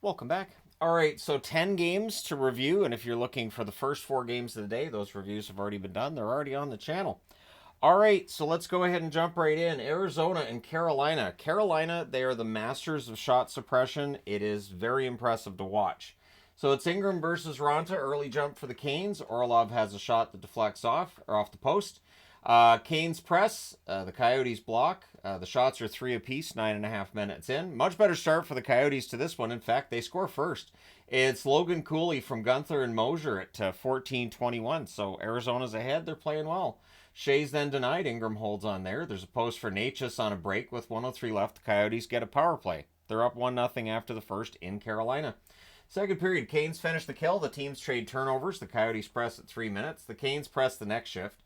Welcome back. All right, so 10 games to review, and if you're looking for the first 4 games of the day, those reviews have already been done. They're already on the channel. All right, so let's go ahead and jump right in. Arizona and Carolina. Carolina, they are the masters of shot suppression. It is very impressive to watch. So it's Ingram versus Ronta. Early jump for the Canes. Orlov has a shot that deflects off the post. Canes press. The Coyotes block. The shots are 3 apiece, 9.5 minutes in. Much better start for the Coyotes to this one. In fact, they score first. It's Logan Cooley from Gunther and Mosier at 14-21. So Arizona's ahead. They're playing well. Shea's then denied. Ingram holds on there. There's a post for Natchez on a break with 103 left. The Coyotes get a power play. They're up 1-0 after the first in Carolina. Second period, Canes finish the kill. The teams trade turnovers. The Coyotes press at 3 minutes. The Canes press the next shift.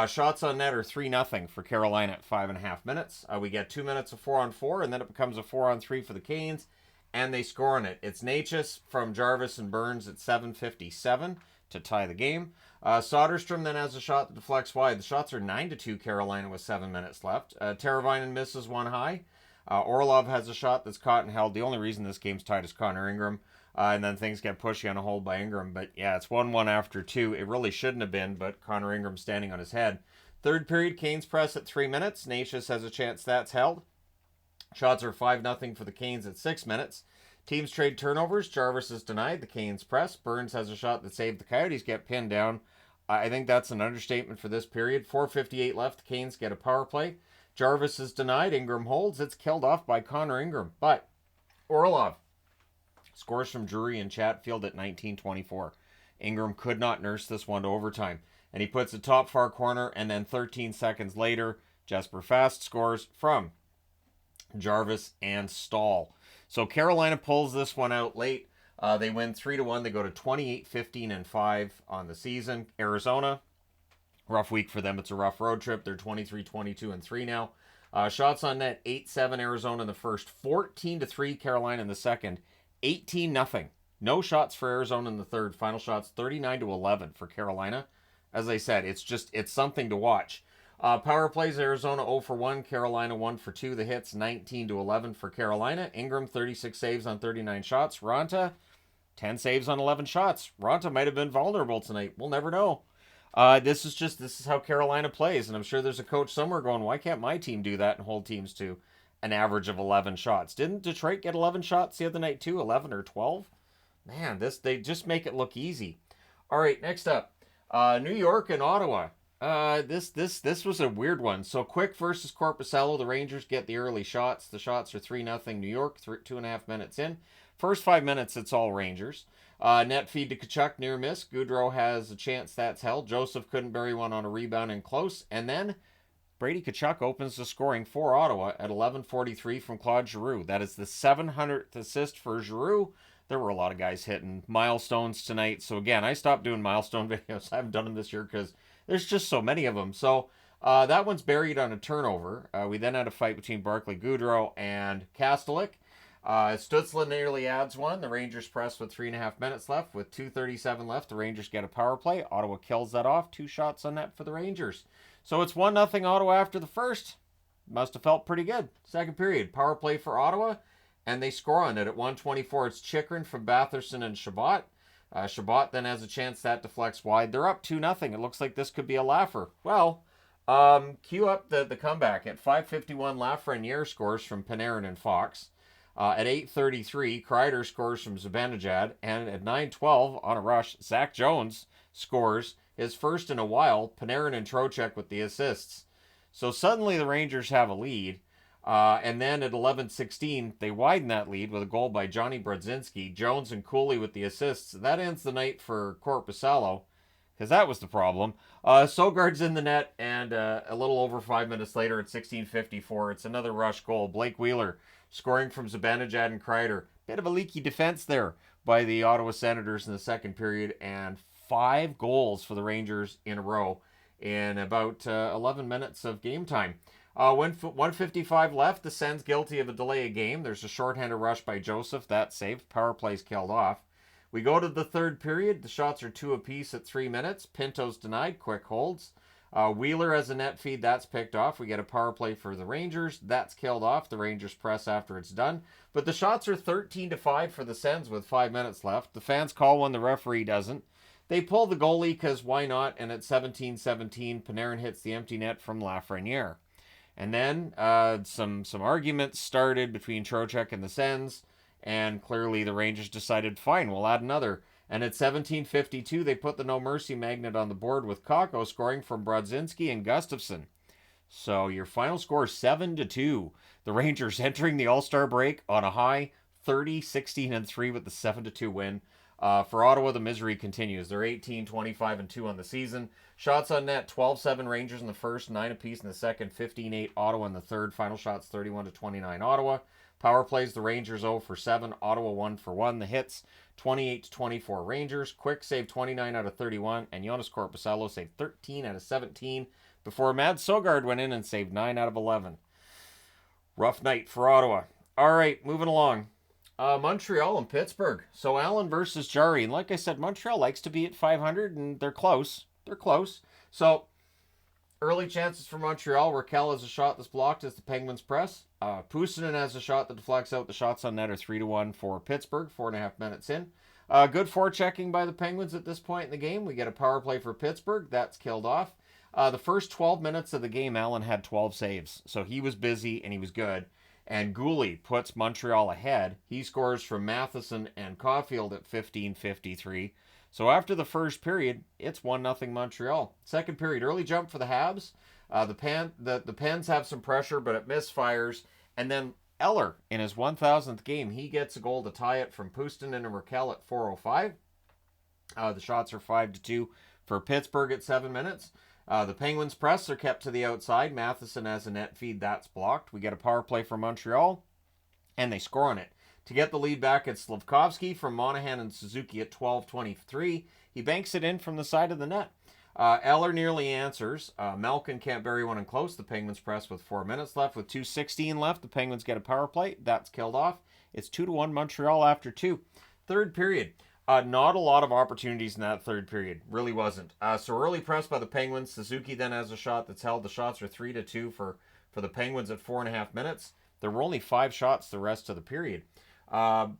Shots on net are 3-0 for Carolina at 5.5 minutes. We get 2 minutes of 4-on-4, and then it becomes a 4-on-3 for the Canes, and they score on it. It's Natchez from Jarvis and Burns at 7:57 to tie the game. Soderstrom then has a shot that deflects wide. The shots are 9-2 Carolina with 7 minutes left. Teravainen misses one high. Orlov has a shot that's caught and held. The only reason this game's tied is Connor Ingram. And then things get pushy on a hold by Ingram. But yeah, it's 1-1 after 2. It really shouldn't have been, but Connor Ingram standing on his head. Third period, Canes press at 3 minutes. Natchez has a chance that's held. Shots are 5-0 for the Canes at 6 minutes. Teams trade turnovers. Jarvis is denied. The Canes press. Burns has a shot that saved. The Coyotes get pinned down. I think that's an understatement for this period. 4:58 left. The Canes get a power play. Jarvis is denied. Ingram holds. It's killed off by Connor Ingram. But Orlov scores from Drury and Chatfield at 19:24. Ingram could not nurse this one to overtime. And he puts it top far corner, and then 13 seconds later, Jesper Fast scores from Jarvis and Stahl. So Carolina pulls this one out late. They win 3-1. They go to 28-15-5 on the season. Arizona, rough week for them. It's a rough road trip. They're 23-22-3 now. Shots on net, 8-7 Arizona in the first, 14-3 Carolina in the second, 18-0. No shots for Arizona in the third. Final shots 39-11 for Carolina. As I said, it's something to watch. Power plays, Arizona 0 for 1, Carolina 1 for 2. The hits 19-11 for Carolina. Ingram 36 saves on 39 shots. Ronta 10 saves on 11 shots. Ronta might have been vulnerable tonight. We'll never know. This is how Carolina plays, and I'm sure there's a coach somewhere going, why can't my team do that and hold teams to an average of 11 shots? Didn't Detroit get 11 shots the other night too? 11 or 12? Man, they just make it look easy. All right, next up, New York and Ottawa. This was a weird one. So Quick versus Korpisalo. The Rangers get the early shots. The shots are 3-0 New York, 2.5 minutes in. First 5 minutes, it's all Rangers. Net feed to Tkachuk, near miss. Goudreau has a chance that's held. Joseph couldn't bury one on a rebound in close. And then Brady Tkachuk opens the scoring for Ottawa at 11:43 from Claude Giroux. That is the 700th assist for Giroux. There were a lot of guys hitting milestones tonight. So again, I stopped doing milestone videos. I haven't done them this year because there's just so many of them. So that one's buried on a turnover. We then had a fight between Barclay Goudreau and Kastelik. Stutzla nearly adds one. The Rangers press with 3.5 minutes left. With 2:37 left, the Rangers get a power play. Ottawa kills that off. 2 shots on net for the Rangers. So it's 1-0 Ottawa after the first. Must have felt pretty good. Second period, power play for Ottawa, and they score on it at 1:24. It's Chychrun from Batherson and Shabbat. Shabbat then has a chance that deflects wide. They're up 2-0. It looks like this could be a laugher. Well, cue up the comeback. At 5:51, Lafreniere scores from Panarin and Fox. At 8:33, Kreider scores from Zibanejad. And at 9:12, on a rush, Zach Jones scores his first in a while. Panarin and Trocheck with the assists. So suddenly the Rangers have a lead. And then at 11:16, they widen that lead with a goal by Johnny Brodzinski. Jones and Cooley with the assists. That ends the night for Korpisalo, because that was the problem. Sogard's in the net, and a little over 5 minutes later at 16:54, it's another rush goal. Blake Wheeler scoring from Zibanejad and Kreider. Bit of a leaky defense there by the Ottawa Senators in the second period, and 5 goals for the Rangers in a row in about 11 minutes of game time. 1:55 left. The Sens guilty of a delay of game. There's a shorthanded rush by Joseph. That's saved. Power play's killed off. We go to the third period. The shots are 2 apiece at 3 minutes. Pinto's denied. Quick holds. Wheeler has a net feed. That's picked off. We get a power play for the Rangers. That's killed off. The Rangers press after it's done. But the shots are 13-5 for the Sens with 5 minutes left. The fans call one. The referee doesn't. They pull the goalie because why not? And at 17-17, Panarin hits the empty net from Lafreniere. And then some arguments started between Trocheck and the Sens. And clearly the Rangers decided, fine, we'll add another. And at 17:52, they put the no mercy magnet on the board with Kakko scoring from Brodzinski and Gustafsson. So your final score is 7-2. The Rangers entering the All-Star break on a high 30-16-3 with the 7-2 win. For Ottawa, the misery continues. They're 18-25-2 on the season. Shots on net, 12-7 Rangers in the first, 9 apiece in the second, 15-8 Ottawa in the third. Final shots, 31-29 Ottawa. Power plays, the Rangers 0 for 7, Ottawa 1 for 1. The hits, 28-24 Rangers. Quick save 29 out of 31, and Jonas Korpisalo saved 13 out of 17 before Mad Sogard went in and saved 9 out of 11. Rough night for Ottawa. All right, moving along. Montreal and Pittsburgh. So Allen versus Jarry. And like I said, Montreal likes to be at 500, and they're close. They're close. So early chances for Montreal. Raquel has a shot that's blocked as the Penguins press. Puustinen has a shot that deflects out. The shots on net are 3-1 for Pittsburgh, 4.5 minutes in. Good forechecking by the Penguins at this point in the game. We get a power play for Pittsburgh. That's killed off. The first 12 minutes of the game, Allen had 12 saves. So he was busy and he was good. And Gouli puts Montreal ahead. He scores from Matheson and Caulfield at 15:53. So after the first period, it's 1-0 Montreal. Second period, early jump for the Habs. The Pens have some pressure, but it misfires. And then Eller, in his 1,000th game, he gets a goal to tie it from Puustinen and Raquel at 4:05. The shots are 5-2 for Pittsburgh at 7 minutes. The Penguins press are kept to the outside. Matheson has a net feed. That's blocked. We get a power play from Montreal, and they score on it. To get the lead back, it's Slavkovsky from Monahan and Suzuki at 12:23. He banks it in from the side of the net. Eller nearly answers. Malkin can't bury one in close. The Penguins press with 4 minutes left. With 2:16 left, the Penguins get a power play. That's killed off. It's 2-1 Montreal after 2. Third period. Not a lot of opportunities in that third period. Really wasn't. So early press by the Penguins. Suzuki then has a shot that's held. The shots are 3-2 for the Penguins at 4.5 minutes. There were only 5 shots the rest of the period.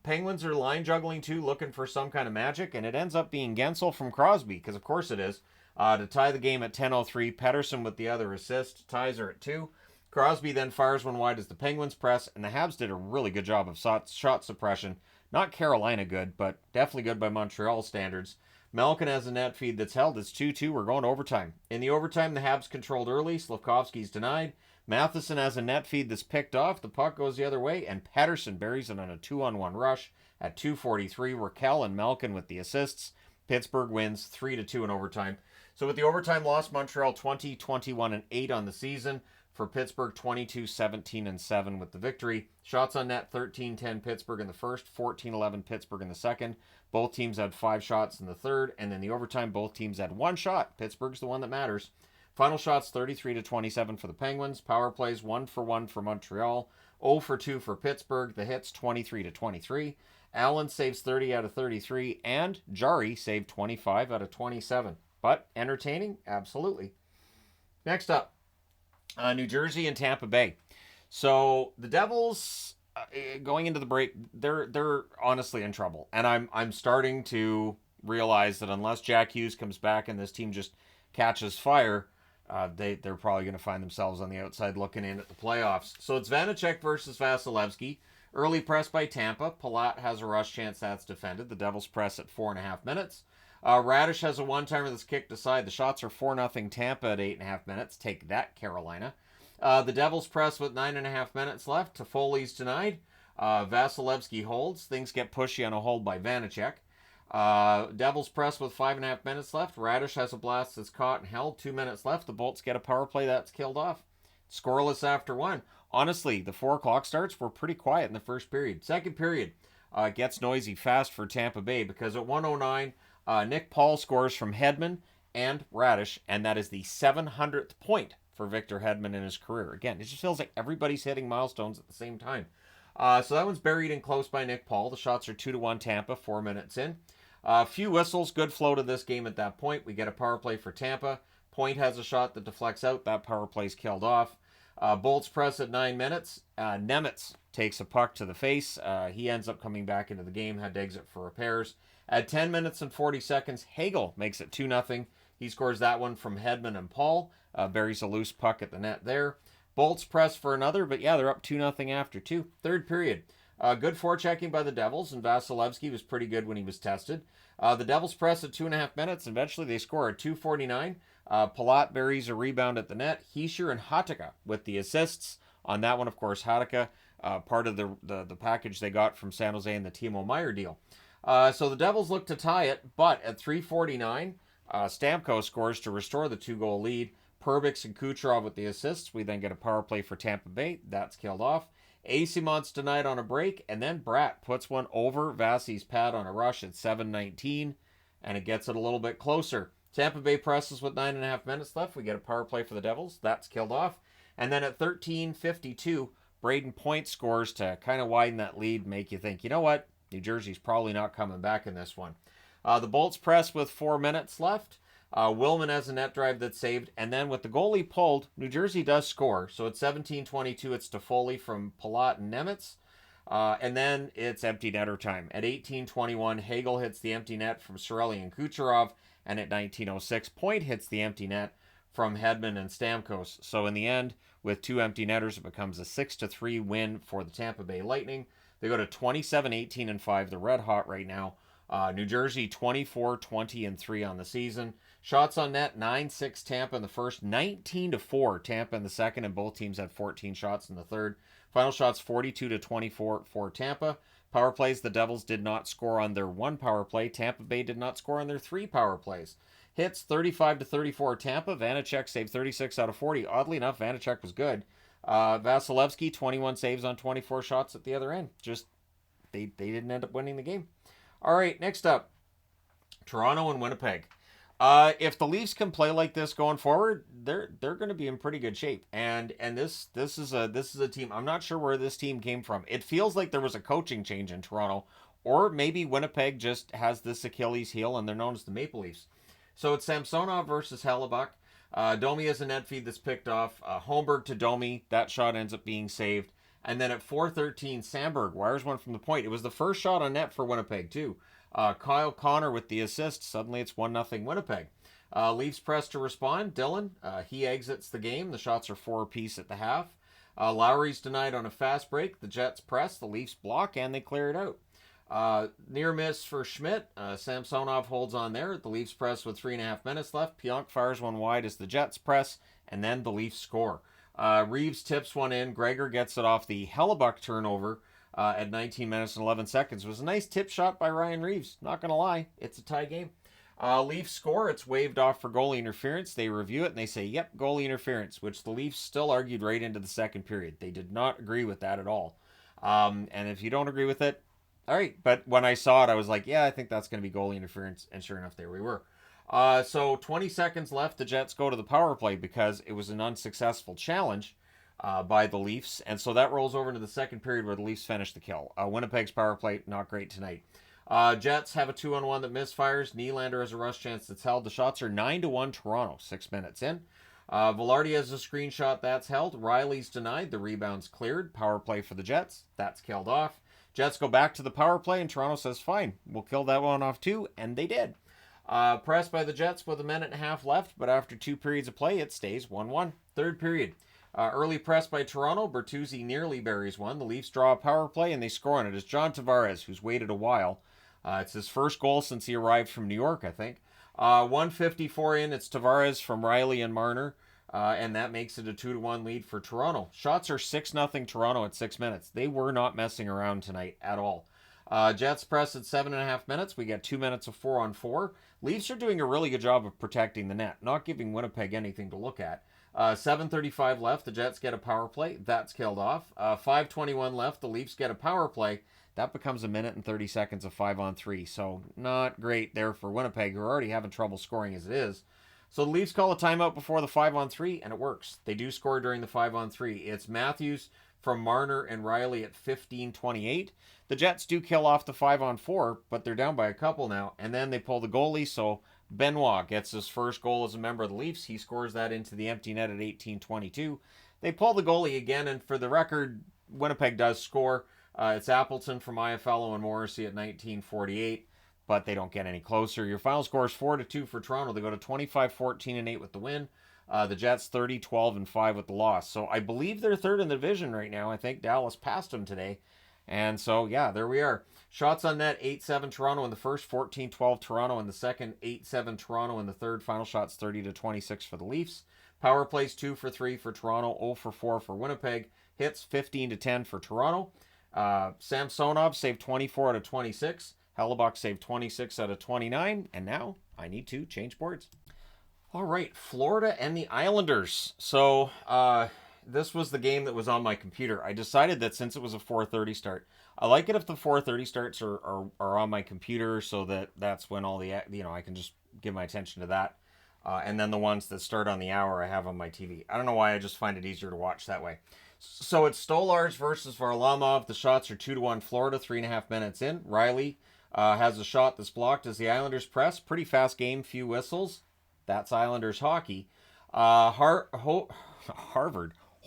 Penguins are line juggling too, looking for some kind of magic, and it ends up being Gensel from Crosby, because of course it is, to tie the game at 10:03. Pettersson with the other assist ties her at 2. Crosby then fires one wide as the Penguins press, and the Habs did a really good job of shot suppression. Not Carolina good, but definitely good by Montreal standards. Malkin has a net feed that's held. It's 2-2. We're going to overtime. In the overtime, the Habs controlled early. Slavkovsky's denied. Matheson has a net feed that's picked off. The puck goes the other way, and Pettersson buries it on a 2-on-1 rush at 2:43. Raquel and Malkin with the assists. Pittsburgh wins 3-2 in overtime. So with the overtime loss, Montreal 20-21-8 on the season. For Pittsburgh, 22-17-7 with the victory. Shots on net, 13-10 Pittsburgh in the first, 14-11 Pittsburgh in the second. Both teams had 5 shots in the third, and in the overtime, both teams had 1 shot. Pittsburgh's the one that matters. Final shots, 33-27 for the Penguins. Power plays, 1 for 1 for Montreal, 0 for 2 for Pittsburgh. The hits, 23-23. Allen saves 30 out of 33, and Jarry saved 25 out of 27. But entertaining? Absolutely. Next up. New Jersey and Tampa Bay. So the Devils, going into the break, they're honestly in trouble, and I'm starting to realize that unless Jack Hughes comes back and this team just catches fire, they're probably going to find themselves on the outside looking in at the playoffs. So it's Vanacek versus Vasilevsky. Early press by Tampa. Palat has a rush chance that's defended. The Devils press at 4.5 minutes. Radish has a one-timer that's kicked aside. The shots are 4-0 Tampa at 8.5 minutes. Take that, Carolina. The Devils press with 9.5 minutes left. Toffoli's denied. Vasilevsky holds. Things get pushy on a hold by Vanacek. Devils press with 5.5 minutes left. Radish has a blast that's caught and held. 2 minutes left. The Bolts get a power play that's killed off. Scoreless after 1. Honestly, the 4 o'clock starts were pretty quiet in the first period. Second period gets noisy fast for Tampa Bay because at 1:09, Nick Paul scores from Hedman and Radish, and that is the 700th point for Victor Hedman in his career. Again, it just feels like everybody's hitting milestones at the same time. So that one's buried in close by Nick Paul. The shots are 2-1 Tampa, 4 minutes in. A few whistles, good flow to this game at that point. We get a power play for Tampa. Point has a shot that deflects out. That power play's killed off. Bolts press at 9 minutes. Nemitz takes a puck to the face. He ends up coming back into the game, had to exit for repairs. At 10 minutes and 40 seconds, Hagel makes it 2-0. He scores that one from Hedman and Paul. Buries a loose puck at the net there. Bolts press for another, but yeah, they're up 2-0 after 2. Third period. Good forechecking by the Devils, and Vasilevsky was pretty good when he was tested. The Devils press at 2.5 minutes, and eventually they score at 2:49. Palat buries a rebound at the net. Hischier and Hatakka with the assists. On that one, of course, Hatakka, part of the package they got from San Jose in the Timo Meier deal. So the Devils look to tie it, but at 3:49, Stamkos scores to restore the 2-goal lead. Perbix and Kucherov with the assists. We then get a power play for Tampa Bay. That's killed off. Asimon's denied on a break, and then Bratt puts one over Vasi's pad on a rush at 7:19, and it gets it a little bit closer. Tampa Bay presses with 9.5 minutes left. We get a power play for the Devils. That's killed off. And then at 13:52, Braden Point scores to kind of widen that lead, make you think, you know what? New Jersey's probably not coming back in this one. The Bolts press with 4 minutes left. Willman has a net drive that's saved. And then with the goalie pulled, New Jersey does score. So at 17:22, it's Toffoli from Palat and Nemitz. And then it's empty netter time. At 18:21, Hagel hits the empty net from Cirelli and Kucherov. And at 19:06, Point hits the empty net from Hedman and Stamkos. So in the end, with 2 empty netters, it becomes a 6-3 win for the Tampa Bay Lightning. They go to 27-18-5. They're red hot right now. New Jersey 24-20-3 on the season. Shots on net 9-6 Tampa in the first, 19-4 Tampa in the second, and both teams had 14 shots in the third. Final shots 42-24 for Tampa. Power plays, the Devils did not score on their 1 power play. Tampa Bay did not score on their 3 power plays. Hits 35-34 Tampa. Vanacek saved 36 out of 40. Oddly enough, Vanacek was good. Vasilevsky 21 saves on 24 shots at the other end. Just they didn't end up winning the game. All right, next up, Toronto and Winnipeg. If the Leafs can play like this going forward, they're going to be in pretty good shape. And this is a team. I'm not sure where this team came from. It feels like there was a coaching change in Toronto, or maybe Winnipeg just has this Achilles heel and they're known as the Maple Leafs. So it's Samsonov versus Hellebuck. Domi has a net feed that's picked off. Holmberg to Domi. That shot ends up being saved. And then at 4:13, Sandberg wires one from the point. It was the first shot on net for Winnipeg, too. Kyle Connor with the assist. Suddenly it's 1-0 Winnipeg. Leafs press to respond. Dillon, he exits the game. The shots are 4 apiece at the half. Lowry's denied on a fast break. The Jets press. The Leafs block, and they clear it out. Near miss for Schmidt. Samsonov holds on there. The Leafs press with 3.5 minutes left. Pionk fires one wide as the Jets press, and then the Leafs score. Reeves tips one in. Gregor gets it off the Hellebuck turnover at 19 minutes and 11 seconds. It was a nice tip shot by Ryan Reeves. Not going to lie. It's a tie game. Leafs score. It's waved off for goalie interference. They review it and they say, yep, goalie interference, which the Leafs still argued right into the second period. They did not agree with that at all. And if you don't agree with it, all right. But when I saw it, I was like, yeah, I think that's going to be goalie interference. And sure enough, there we were. So 20 seconds left. The Jets go to the power play because it was an unsuccessful challenge by the Leafs. And so that rolls over into the second period where the Leafs finish the kill. Winnipeg's power play, not great tonight. Jets have a 2-on-1 that misfires. Nylander has a rush chance that's held. The shots are 9-1 Toronto, 6 minutes in. Velarde has a screenshot that's held. Riley's denied. The rebound's cleared. Power play for the Jets. That's killed off. Jets go back to the power play, and Toronto says, fine, we'll kill that one off too, and they did. Pressed by the Jets with 1.5 minutes left, but after 2 periods of play, it stays 1-1. Third period. Early press by Toronto. Bertuzzi nearly buries one. The Leafs draw a power play, and they score on it. It's John Tavares, who's waited a while. It's his first goal since he arrived from New York, I think. 1:54 in, it's Tavares from Riley and Marner, and that makes it a 2-1 lead for Toronto. Shots are 6-0 Toronto at 6 minutes. They were not messing around tonight at all. Jets press at 7.5 minutes. We get 2 minutes of 4-on-4. Leafs are doing a really good job of protecting the net, not giving Winnipeg anything to look at. 7:35 left. The Jets get a power play. That's killed off. 5:21 left. The Leafs get a power play. That becomes 1 minute and 30 seconds of 5-on-3. So not great there for Winnipeg, who are already having trouble scoring as it is. So the Leafs call a timeout before the 5-on-3, and it works. They do score during the 5-on-3. It's Matthews from Marner and Riley at 15:28. The Jets do kill off the 5-on-4, but they're down by a couple now. And then they pull the goalie, so Benoit gets his first goal as a member of the Leafs. He scores that into the empty net at 18:22. They pull the goalie again, and for the record, Winnipeg does score. It's Appleton from Iafallo and Morrissey at 19:48, but they don't get any closer. Your final score is 4-2 for Toronto. They go to 25-14-8 with the win. The Jets 30-12-5 with the loss. So I believe they're third in the division right now. I think Dallas passed them today. And so, yeah, there we are. Shots on net, 8-7 Toronto in the first, 14-12 Toronto in the second, 8-7 Toronto in the third. Final shots 30-26 for the Leafs. Power plays 2 for 3 for Toronto, 0 for 4 for Winnipeg. Hits 15-10 for Toronto. Samsonov saved 24 out of 26. Hellebuck saved 26 out of 29. And now I need to change boards. All right, Florida and the Islanders. So this was the game that was on my computer. I decided that since it was a 4:30 start, I like it if the 4:30 starts are on my computer, so that's when all the, I can just give my attention to that. And then the ones that start on the hour I have on my TV. I don't know why, I just find it easier to watch that way. So it's Stolarz versus Varlamov. The shots are 2-1 Florida, 3.5 minutes in. Riley has a shot that's blocked as the Islanders press. Pretty fast game, few whistles. That's Islanders hockey. Harvard.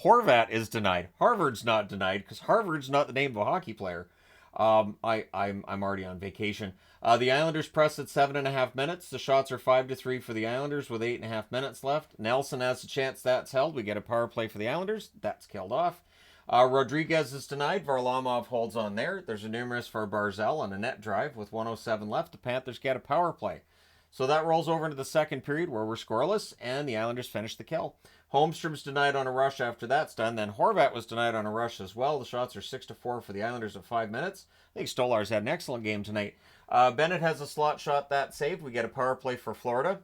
Horvat is denied. Harvard's not denied because Harvard's not the name of a hockey player. I'm already on vacation. The Islanders press at 7.5 minutes. The shots are 5-3 for the Islanders with 8.5 minutes left. Nelson has a chance that's held. We get a power play for the Islanders. That's killed off. Rodriguez is denied. Varlamov holds on there. There's a near miss for Barzal on a net drive with 1:07 left. The Panthers get a power play. So that rolls over into the second period where we're scoreless, and the Islanders finish the kill. Holmstrom's denied on a rush after that's done. Then Horvat was denied on a rush as well. The shots are 6-4 for the Islanders at 5 minutes. I think Stolarz had an excellent game tonight. Bennett has a slot shot that saved. We get a power play for Florida.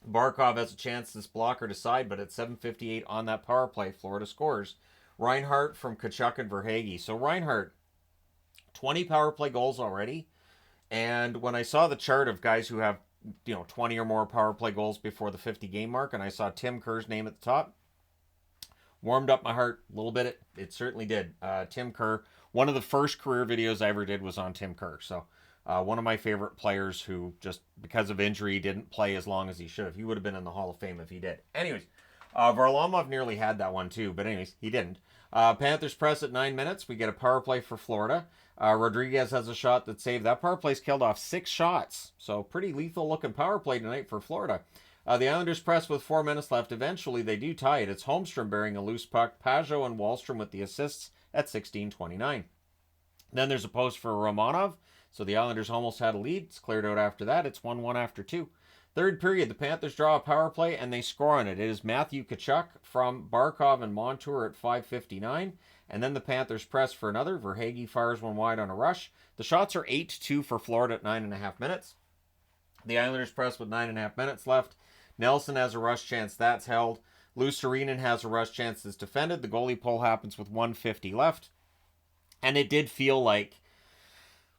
Barkov has a chance this blocker to side, but at 7:58 on that power play, Florida scores. Reinhart from Tkachuk and Verhaeghe. So Reinhart, 20 power play goals already. And when I saw the chart of guys who have 20 or more power play goals before the 50 game mark, and I saw Tim Kerr's name at the top, warmed up my heart a little bit. It certainly did. Tim Kerr, one of the first career videos I ever did was on Tim Kerr. So one of my favorite players who just because of injury didn't play as long as he should have. He would have been in the Hall of Fame if he did. Anyways, Varlamov nearly had that one too, but anyways, he didn't. Panthers press at 9 minutes. We get a power play for Florida. Rodriguez has a shot that saved. That power play's killed off 6 shots. So pretty lethal looking power play tonight for Florida. The Islanders press with 4 minutes left. Eventually they do tie it. It's Holmstrom bearing a loose puck. Pajot and Wallstrom with the assists at 16:29. Then there's a post for Romanov. So the Islanders almost had a lead. It's cleared out after that. It's 1-1 after 2. Third period, the Panthers draw a power play and they score on it. It is Matthew Tkachuk from Barkov and Montour at 5:59. And then the Panthers press for another. Verhaeghe fires one wide on a rush. The shots are 8-2 for Florida at 9.5 minutes. The Islanders press with 9.5 minutes left. Nelson has a rush chance. That's held. Luostarinen has a rush chance that's defended. The goalie pull happens with 1:50 left. And it did feel like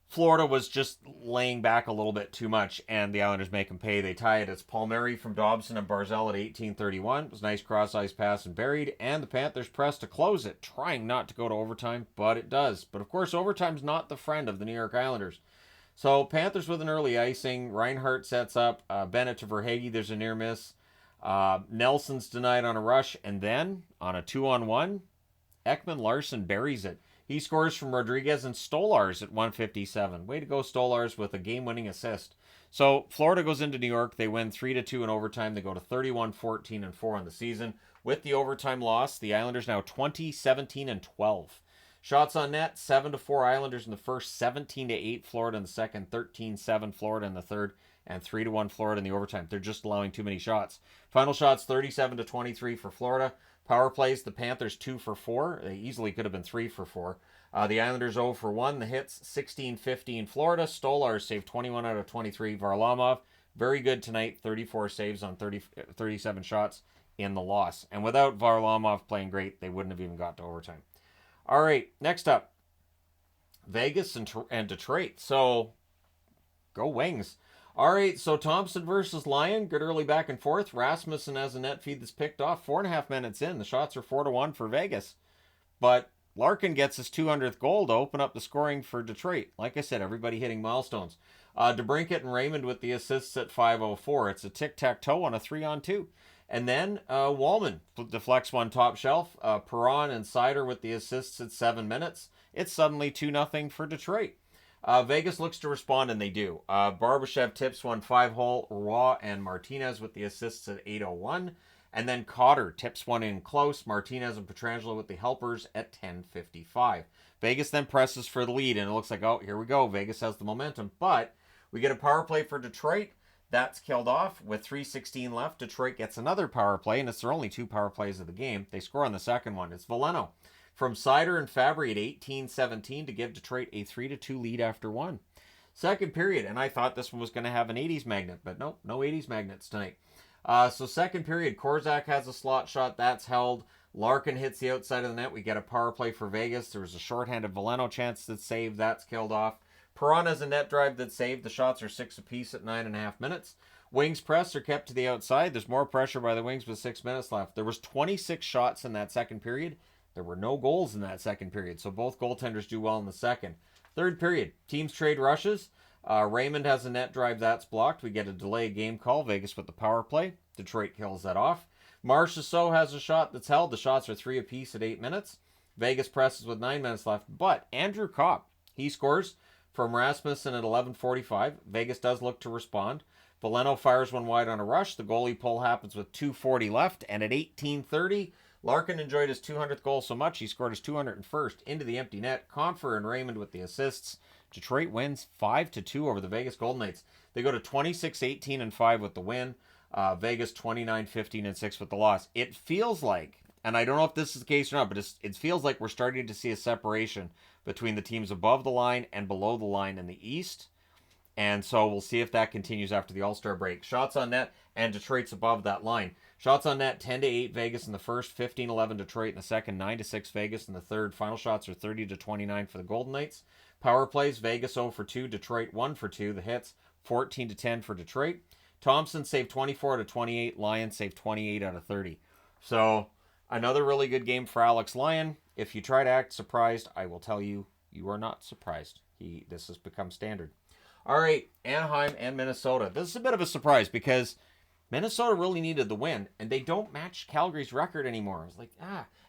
Florida was just laying back a little bit too much, and the Islanders make them pay. They tie it. It's Palmieri from Dobson and Barzal at 18:31. It was a nice cross-ice pass and buried, and the Panthers press to close it, trying not to go to overtime, but it does. But, of course, overtime's not the friend of the New York Islanders. So, Panthers with an early icing. Reinhart sets up. Bennett to Verhaeghe. There's a near miss. Nelson's denied on a rush, and then, on a 2-on-1, Ekman-Larsson buries it. He scores from Rodriguez and Stolarz at 1:57. Way to go, Stolarz, with a game-winning assist. So Florida goes into New York. They win 3-2 in overtime. They go to 31-14-4 on the season. With the overtime loss, the Islanders now 20-17-12. Shots on net, 7-4 Islanders in the first, 17-8 Florida in the second, 13-7 Florida in the third, and 3-1 Florida in the overtime. They're just allowing too many shots. Final shots, 37-23 for Florida. Power plays, the Panthers 2 for 4. They easily could have been 3 for 4. The Islanders 0 for 1. The hits, 16-15 Florida. Stolarz saved 21 out of 23. Varlamov, very good tonight. 34 saves on 37 shots in the loss. And without Varlamov playing great, they wouldn't have even got to overtime. All right, next up, Vegas and Detroit. So, go Wings. All right, so Thompson versus Lyon. Good early back and forth. Rasmussen has a net feed that's picked off. 4.5 minutes in. The shots are 4-1 for Vegas. But Larkin gets his 200th goal to open up the scoring for Detroit. Like I said, everybody hitting milestones. DeBrincat and Raymond with the assists at 5:04. It's a tic-tac-toe on a 3-on-2. And then Wallman deflects one top shelf. Perron and Sider with the assists at 7 minutes. It's suddenly 2-0 for Detroit. Vegas looks to respond, and they do. Barbashev tips one 5-hole. Roy and Martinez with the assists at 8:01. And then Cotter tips one in close. Martinez and Petrangelo with the helpers at 10:55. Vegas then presses for the lead, and it looks like, oh, here we go. Vegas has the momentum. But we get a power play for Detroit. That's killed off with 3:16 left. Detroit gets another power play, and it's their only 2 power plays of the game. They score on the second one. It's Veleno from Sider and Fabry at 18:17 to give Detroit a 3-2 lead after 1. Second period, and I thought this one was going to have an 80s magnet, but nope, no 80s magnets tonight. So second period, Korczak has a slot shot. That's held. Larkin hits the outside of the net. We get a power play for Vegas. There was a shorthanded Veleno chance that's saved. That's killed off. Perron has a net drive that's saved. The shots are 6 apiece at 9.5 minutes. Wings press are kept to the outside. There's more pressure by the Wings with 6 minutes left. There was 26 shots in that second period. There were no goals in that second period, so both goaltenders do well in the second. Third period, teams trade rushes. Raymond has a net drive that's blocked. We get a delay game call. Vegas with the power play. Detroit kills that off. Marchessault has a shot that's held. The shots are 3 apiece at 8 minutes. Vegas presses with 9 minutes left, but Andrew Kopp, he scores from Rasmussen at 11:45. Vegas does look to respond. Veleno fires one wide on a rush. The goalie pull happens with 2:40 left, and at 18:30, Larkin enjoyed his 200th goal so much he scored his 201st into the empty net. Confer and Raymond with the assists. Detroit wins 5-2 over the Vegas Golden Knights. They go to 26-18-5 with the win. Vegas 29-15-6 with the loss. It feels like, and I don't know if this is the case or not, but it feels like we're starting to see a separation between the teams above the line and below the line in the East. And so we'll see if that continues after the All-Star break. Shots on net, and Detroit's above that line. Shots on net, 10-8 Vegas in the first, 15-11 Detroit in the second, 9-6 Vegas in the third. Final shots are 30-29 for the Golden Knights. Power plays, Vegas 0-2, Detroit 1-2. The hits, 14-10 for Detroit. Thompson saved 24 out of 28. Lyon saved 28 out of 30. So another really good game for Alex Lyon. If you try to act surprised, I will tell you, you are not surprised. This has become standard. All right, Anaheim and Minnesota. This is a bit of a surprise because Minnesota really needed the win, and they don't match Calgary's record anymore. It's like,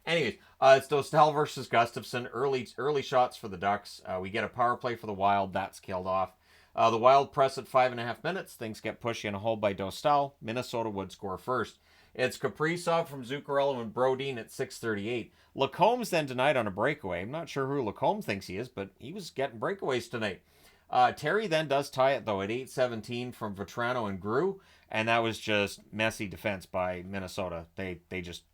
Anyways, it's Dostal versus Gustafsson. Early shots for the Ducks. We get a power play for the Wild. That's killed off. The Wild press at 5.5 minutes. Things get pushy and a hold by Dostal. Minnesota would score first. It's Kaprizov from Zuccarello and Brodin at 6:38. Lacomb's then denied on a breakaway. I'm not sure who Lacombe thinks he is, but he was getting breakaways tonight. Terry then does tie it, though, at 8:17 from Vetrano and Grew, and that was just messy defense by Minnesota. They just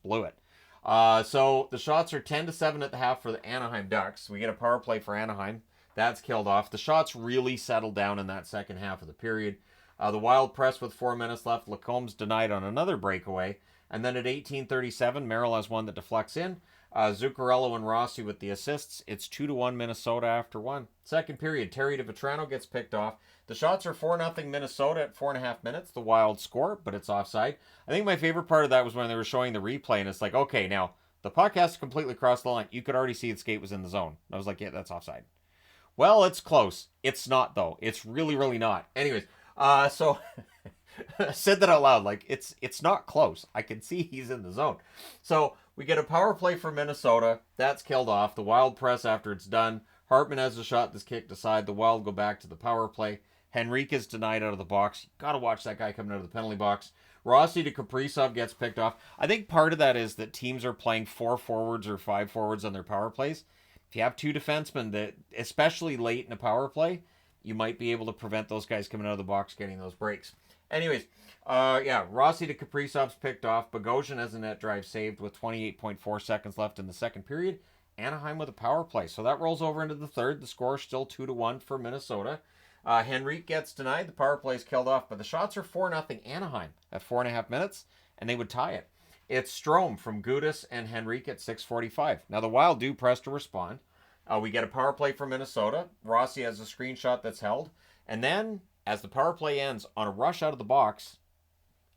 blew it. So the shots are 10-7 at the half for the Anaheim Ducks. We get a power play for Anaheim. That's killed off. The shots really settled down in that second half of the period. The Wild press with 4 minutes left. Lacomb's denied on another breakaway. And then at 18:37, Merrill has one that deflects in. Zuccarello and Rossi with the assists. It's 2-1 Minnesota after 1. Second period, Terry to Vetrano gets picked off. The shots are 4-0 Minnesota at 4.5 minutes. The Wild score, but it's offside. I think my favorite part of that was when they were showing the replay, and it's like, okay, now the puck has to completely cross the line. You could already see the skate was in the zone. I was like, yeah, that's offside. Well, it's close. It's not, though. It's really, really not. Anyways, so I said that out loud. Like, it's not close. I can see he's in the zone. So we get a power play for Minnesota. That's killed off. The Wild press after it's done. Hartman has a shot that's kicked aside. The Wild go back to the power play. Henrique is denied out of the box. Got to watch that guy coming out of the penalty box. Rossi to Kaprizov gets picked off. I think part of that is that teams are playing 4 forwards or 5 forwards on their power plays. If you have 2 defensemen, that especially late in a power play, you might be able to prevent those guys coming out of the box getting those breaks. Anyways, Rossi to Kaprizov's picked off. Bogosian has a net drive saved with 28.4 seconds left in the second period. Anaheim with a power play. So that rolls over into the third. The score is still 2-1 for Minnesota. Henrique gets denied. The power play is killed off, but the shots are 4-0 Anaheim at 4.5 minutes, and they would tie it. It's Strome from Gudas and Henrique at 6:45. Now the Wild do press to respond. We get a power play for Minnesota. Rossi has a screenshot that's held. And then, as the power play ends, on a rush out of the box,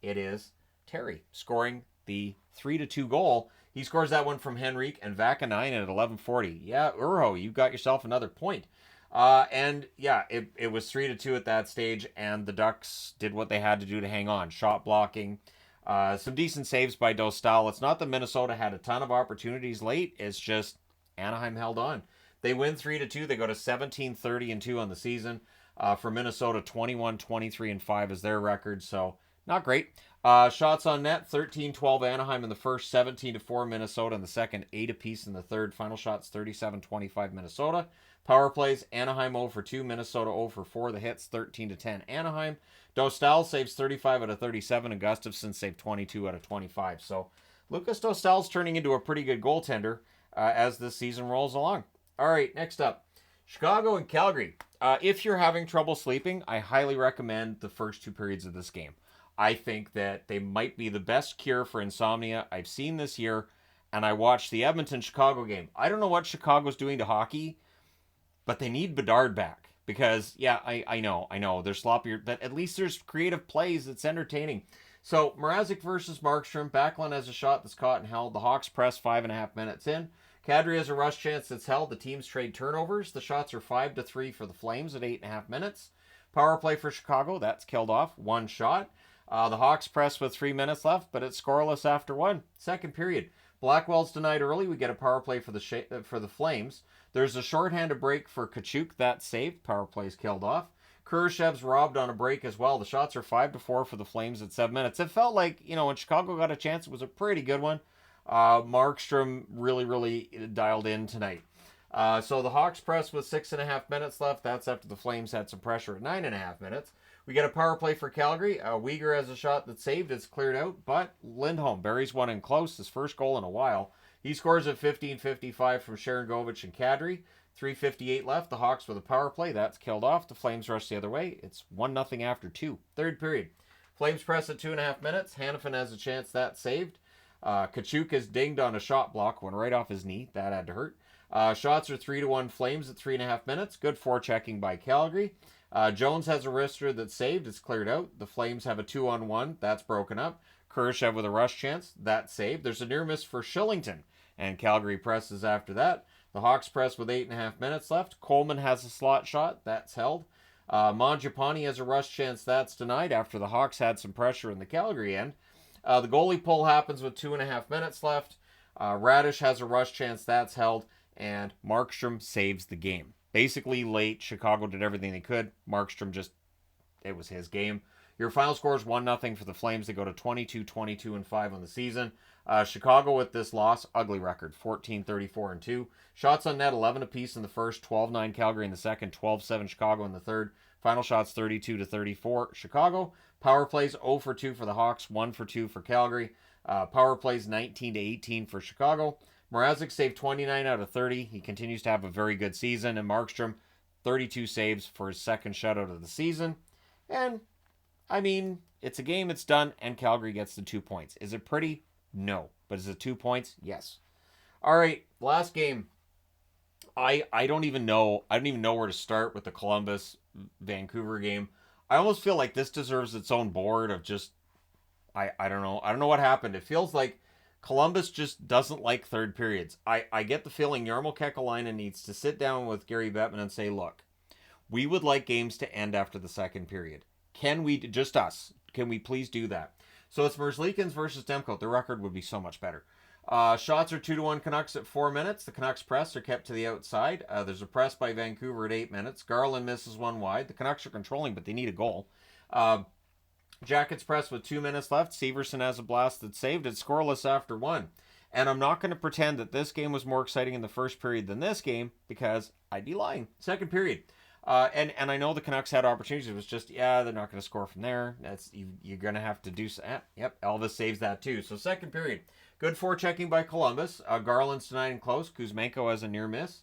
it is Terry scoring the 3-2 goal. He scores that one from Henrique and Vaca-9 at 11:40. Yeah, Urho, you got yourself another point. And yeah, it was 3-2 at that stage, and the Ducks did what they had to do to hang on. Shot blocking, some decent saves by Dostal. It's not that Minnesota had a ton of opportunities late. It's just Anaheim held on. They win 3-2. They go to 17-30-2 on the season. For Minnesota, 21-23-5 is their record, so not great. Shots on net, 13-12 Anaheim in the first, 17-4 Minnesota in the second, 8 apiece in the third. Final shots, 37-25 Minnesota. Power plays, Anaheim 0-2, Minnesota 0-4. The hits, 13-10 Anaheim. Dostal saves 35 out of 37, and Gustafsson saved 22 out of 25. So Lucas Dostal's turning into a pretty good goaltender as this season rolls along. All right, next up, Chicago and Calgary. If you're having trouble sleeping, I highly recommend the first 2 periods of this game. I think that they might be the best cure for insomnia I've seen this year, and I watched the Edmonton-Chicago game. I don't know what Chicago's doing to hockey, but they need Bedard back because, yeah, I know, they're sloppier, but at least there's creative plays that's entertaining. So, Mrazek versus Markstrom. Backlund has a shot that's caught and held. The Hawks press 5.5 minutes in. Kadri has a rush chance that's held. The teams trade turnovers. The shots are 5-3 for the Flames at 8.5 minutes. Power play for Chicago. That's killed off. 1 shot. The Hawks press with 3 minutes left, but it's scoreless after 1. Second period. Blackwell's denied early. We get a power play for the Flames. There's a shorthanded break for Tkachuk. That's saved. Power play's killed off. Kurashev's robbed on a break as well. The shots are 5-4 for the Flames at 7 minutes. It felt like, when Chicago got a chance, it was a pretty good one. Markstrom really dialed in tonight. So the Hawks press with 6.5 minutes left. That's after the Flames had some pressure at 9.5 minutes. We get a power play for Calgary. Weegar has a shot that's saved. It's cleared out, but Lindholm buries one in close. His first goal in a while. He scores at 15:55 from Sharangovich and Kadri. 3:58 left. The Hawks with a power play. That's killed off. The Flames rush the other way. It's 1-0 after 2. Third period. Flames press at 2.5 minutes. Hanifin has a chance. That's saved. Tkachuk is dinged on a shot block. Went right off his knee. That had to hurt. Shots are 3-1 Flames at 3.5 minutes. Good forechecking by Calgary. Jones has a wrister that's saved. It's cleared out. The Flames have a 2-on-1. That's broken up. Kurashev with a rush chance. That's saved. There's a near miss for Shillington. And Calgary presses after that. The Hawks press with 8.5 minutes left. Coleman has a slot shot. That's held. Mangiapane has a rush chance. That's denied after the Hawks had some pressure in the Calgary end. The goalie pull happens with 2.5 minutes left. Radish has a rush chance. That's held. And Markstrom saves the game. Basically late, Chicago did everything they could. Markstrom it was his game. Your final score is 1-0 for the Flames. They go to 22-22-5 on the season. Chicago with this loss, ugly record, 14-34-2. Shots on net, 11 apiece in the first, 12-9 Calgary in the second, 12-7 Chicago in the third. Final shots, 32-34 Chicago. Power plays 0-2 for the Hawks, 1-2 for Calgary. Power plays 19-18 for Chicago. Mrazek saved 29 out of 30. He continues to have a very good season. And Markstrom, 32 saves for his second shutout of the season. And, it's a game, it's done, and Calgary gets the 2 points. Is it pretty? No. But is it 2 points? Yes. All right, last game. I don't even know where to start with the Columbus-Vancouver game. I almost feel like this deserves its own board of just, I don't know. I don't know what happened. It feels like Columbus just doesn't like third periods. I get the feeling Jarmo Kekalainen needs to sit down with Gary Bettman and say, look, we would like games to end after the second period. Can we, just us, can we please do that? So it's Merzlikins versus Demko. The record would be so much better. Shots are 2-1 Canucks at 4 minutes. The Canucks press are kept to the outside. There's a press by Vancouver at 8 minutes. Garland misses one wide. The Canucks are controlling, but they need a goal. Jackets press with 2 minutes left. Severson has a blast that's saved. It's scoreless after 1. And I'm not going to pretend that this game was more exciting in the first period than this game because I'd be lying. Second period. And I know the Canucks had opportunities. It was just, they're not going to score from there. You're going to have to do... Yep, Elvis saves that too. So second period. Good forechecking by Columbus. Garland's denied and close. Kuzmenko has a near miss.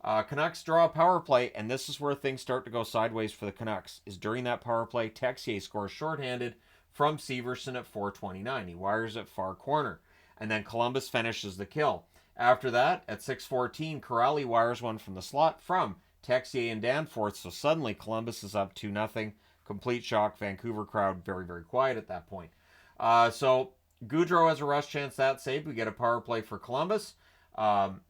Canucks draw a power play, and this is where things start to go sideways for the Canucks. Is during that power play, Texier scores shorthanded from Severson at 4:29. He wires it far corner. And then Columbus finishes the kill. After that, at 6:14, Corrali wires one from the slot from Texier and Danforth. So suddenly Columbus is up 2-0. Complete shock. Vancouver crowd very, very quiet at that point. So Gaudreau has a rush chance that saved. We get a power play for Columbus. Barring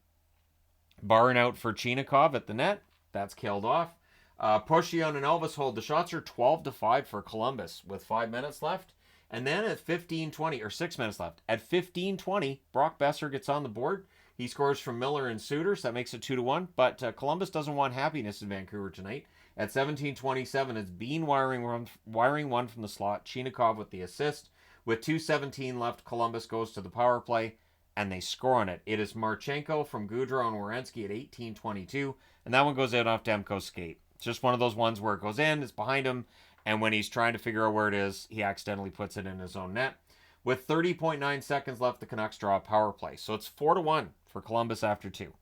out for Chinakhov at the net. That's killed off. Pushion and Elvis hold. The shots are 12-5 for Columbus with 5 minutes left. And then at 15:20, or 6 minutes left, at 15:20, Brock Besser gets on the board. He scores from Miller and Suter, so that makes it 2-1. But Columbus doesn't want happiness in Vancouver tonight. At 17:27, it's Bean wiring one from the slot. Chinakhov with the assist. With 2:17 left, Columbus goes to the power play, and they score on it. It is Marchenko from Gaudreau and Werenski at 18:22, and that one goes out off Demko's skate. It's just one of those ones where it goes in, it's behind him, and when he's trying to figure out where it is, he accidentally puts it in his own net. With 30.9 seconds left, the Canucks draw a power play. So it's 4-1 for Columbus after 2.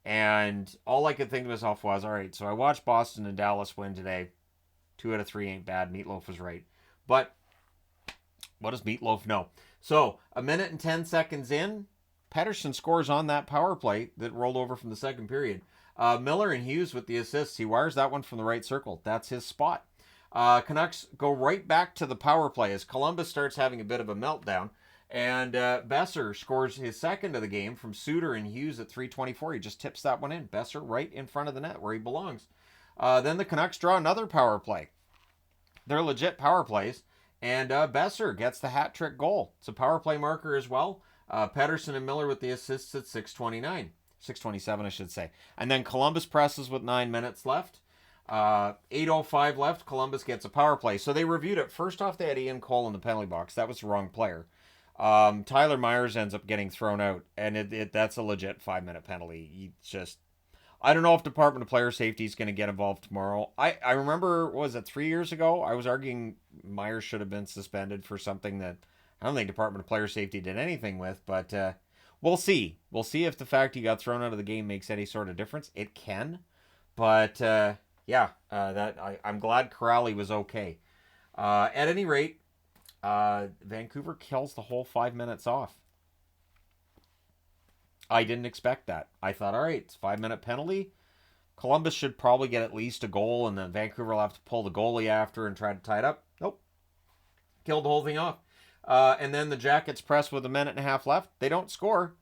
And all I could think to myself was, all right, so I watched Boston and Dallas win today. 2 out of 3 ain't bad. Meatloaf was right. But what does Meatloaf know? So 1 minute and 10 seconds in, Pettersson scores on that power play that rolled over from the second period. Miller and Hughes with the assists. He wires that one from the right circle. That's his spot. Canucks go right back to the power play as Columbus starts having a bit of a meltdown. And Besser scores his second of the game from Suter and Hughes at 3:24. He just tips that one in. Besser right in front of the net where he belongs. Then the Canucks draw another power play. They're legit power plays. And Besser gets the hat trick goal. It's a power play marker as well. Pettersson and Miller with the assists at 6:29. 6:27, I should say. And then Columbus presses with 9 minutes left. 8:05 left. Columbus gets a power play. So they reviewed it. First off, they had Ian Cole in the penalty box. That was the wrong player. Tyler Myers ends up getting thrown out, and that's a legit 5-minute penalty. I don't know if Department of Player Safety is going to get involved tomorrow. I remember, what was it, 3 years ago? I was arguing Myers should have been suspended for something that I don't think Department of Player Safety did anything with, but we'll see. We'll see if the fact he got thrown out of the game makes any sort of difference. It can, but I'm glad Corrali was okay. At any rate, Vancouver kills the whole 5 minutes off. I didn't expect that. I thought, all right, it's a 5-minute penalty. Columbus should probably get at least a goal, and then Vancouver will have to pull the goalie after and try to tie it up. Nope. Killed the whole thing off. And then the Jackets press with 1.5 minutes left. They don't score.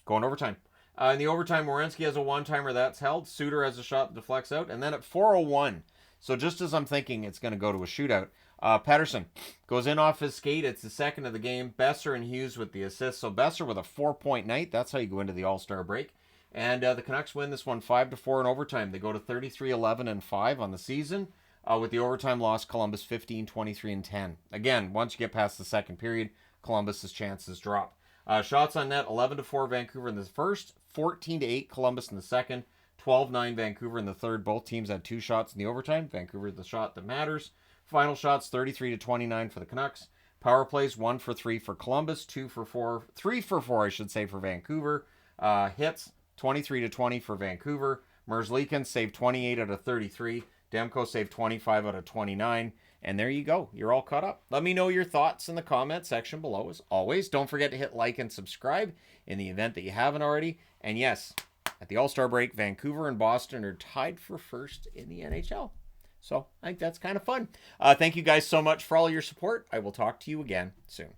Going overtime. In the overtime, Werenski has a one-timer that's held. Suter has a shot that deflects out. And then at 4:01, so just as I'm thinking it's going to go to a shootout, Pettersson goes in off his skate. It's the second of the game. Besser and Hughes with the assist. So Besser with a 4-point night. That's how you go into the All-Star break. And the Canucks win this one 5-4 in overtime. They go to 33-11-5 on the season. With the overtime loss, Columbus 15-23-10. Again, once you get past the second period, Columbus's chances drop. Shots on net, 11-4 Vancouver in the first, 14-8 Columbus in the second, 12-9 Vancouver in the third. Both teams had 2 shots in the overtime. Vancouver the shot that matters. Final shots, 33-29 for the Canucks. Power plays, 1 for 3 for Columbus, 3 for 4, I should say, for Vancouver. Hits, 23-20 for Vancouver. Merzlikins saved 28 out of 33. Demko saved 25 out of 29. And there you go. You're all caught up. Let me know your thoughts in the comment section below. As always, don't forget to hit like and subscribe in the event that you haven't already. And yes, at the All-Star break, Vancouver and Boston are tied for first in the NHL. So I think that's kind of fun. Thank you guys so much for all your support. I will talk to you again soon.